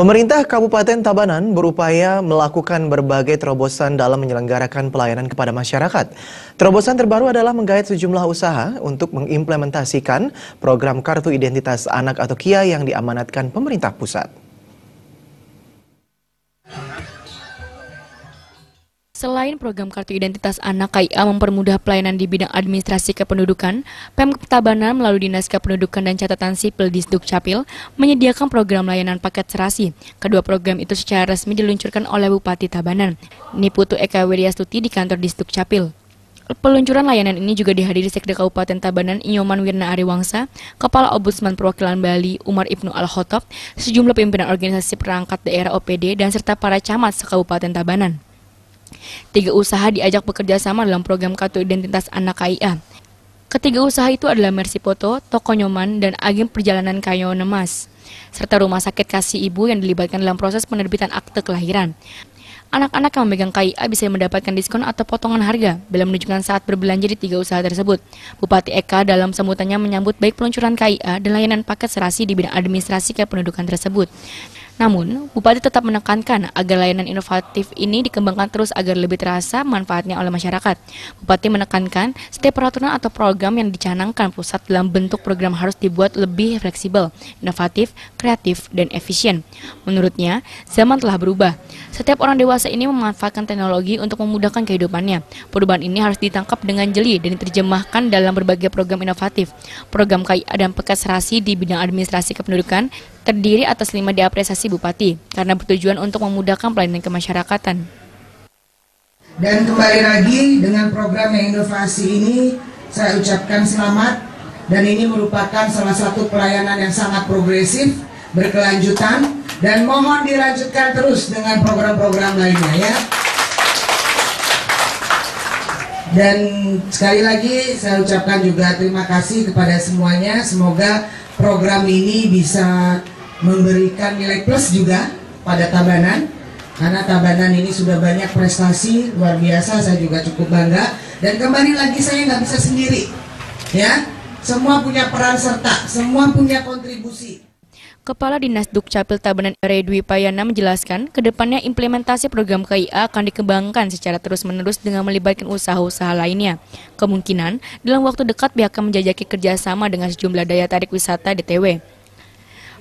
Pemerintah Kabupaten Tabanan berupaya melakukan berbagai terobosan dalam menyelenggarakan pelayanan kepada masyarakat. Terobosan terbaru adalah menggait sejumlah usaha untuk mengimplementasikan program Kartu Identitas Anak atau KIA yang diamanatkan pemerintah pusat. Selain program Kartu Identitas Anak KIA mempermudah pelayanan di bidang administrasi kependudukan, Pemkab Tabanan melalui Dinas Kependudukan dan Catatan Sipil Disdukcapil menyediakan program layanan paket serasi. Kedua program itu secara resmi diluncurkan oleh Bupati Tabanan, Niputu Eka Wiryastuti di kantor Disdukcapil. Peluncuran layanan ini juga dihadiri Sekda Kabupaten Tabanan Inyoman Wirna Ariwangsa, Kepala Ombudsman Perwakilan Bali Umar Ibnu Al-Khotob, sejumlah pimpinan organisasi perangkat daerah OPD, dan serta para camat se-Kabupaten Tabanan. 3 usaha diajak bekerja sama dalam program Kartu Identitas Anak KIA. Ketiga usaha itu adalah Mercy Poto, Toko Nyoman, dan Agen Perjalanan Kayonemas, Mas, serta Rumah Sakit Kasih Ibu yang dilibatkan dalam proses penerbitan akte kelahiran. Anak-anak yang memegang KIA bisa mendapatkan diskon atau potongan harga bila menunjukkan saat berbelanja di 3 usaha tersebut. Bupati Eka dalam sambutannya menyambut baik peluncuran KIA dan layanan paket serasi di bidang administrasi kependudukan tersebut. Namun, Bupati tetap menekankan agar layanan inovatif ini dikembangkan terus agar lebih terasa manfaatnya oleh masyarakat. Bupati menekankan setiap peraturan atau program yang dicanangkan pusat dalam bentuk program harus dibuat lebih fleksibel, inovatif, kreatif, dan efisien. Menurutnya, zaman telah berubah. Setiap orang dewasa ini memanfaatkan teknologi untuk memudahkan kehidupannya. Perubahan ini harus ditangkap dengan jeli dan diterjemahkan dalam berbagai program inovatif. Program KIA dan paket serasi di bidang administrasi kependudukan terdiri atas 5 diapresiasi Bupati karena bertujuan untuk memudahkan pelayanan kemasyarakatan. Dan kembali lagi dengan program yang inovasi ini saya ucapkan selamat, dan ini merupakan salah satu pelayanan yang sangat progresif, berkelanjutan, dan mohon dilanjutkan terus dengan program-program lainnya ya. Dan sekali lagi saya ucapkan juga terima kasih kepada semuanya. Semoga program ini bisa memberikan nilai plus juga pada Tabanan, karena Tabanan ini sudah banyak prestasi luar biasa. Saya juga cukup bangga, dan kembali lagi saya nggak bisa sendiri ya, semua punya peran serta, semua punya kontribusi. Kepala Dinas Dukcapil Tabanan Redwi Payana menjelaskan, kedepannya implementasi program KIA akan dikembangkan secara terus-menerus dengan melibatkan usaha-usaha lainnya. Kemungkinan dalam waktu dekat pihak akan menjajaki kerjasama dengan sejumlah daya tarik wisata DTW.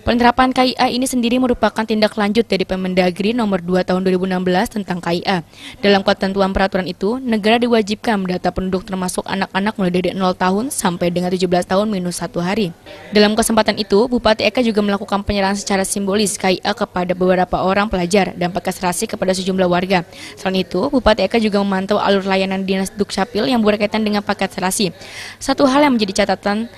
Penerapan KIA ini sendiri merupakan tindak lanjut dari Permendagri nomor 2 tahun 2016 tentang KIA. Dalam ketentuan peraturan itu, negara diwajibkan mendata penduduk termasuk anak-anak mulai dari 0 tahun sampai dengan 17 tahun minus 1 hari. Dalam kesempatan itu, Bupati Eka juga melakukan penyerahan secara simbolis KIA kepada beberapa orang pelajar dan paket serasi kepada sejumlah warga. Selain itu, Bupati Eka juga memantau alur layanan Dinas Dukcapil yang berkaitan dengan paket serasi. Satu hal yang menjadi catatan,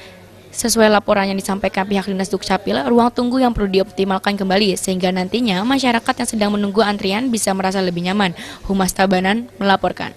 sesuai laporan yang disampaikan pihak Dinas Dukcapil, ruang tunggu yang perlu dioptimalkan kembali sehingga nantinya masyarakat yang sedang menunggu antrian bisa merasa lebih nyaman. Humas Tabanan melaporkan.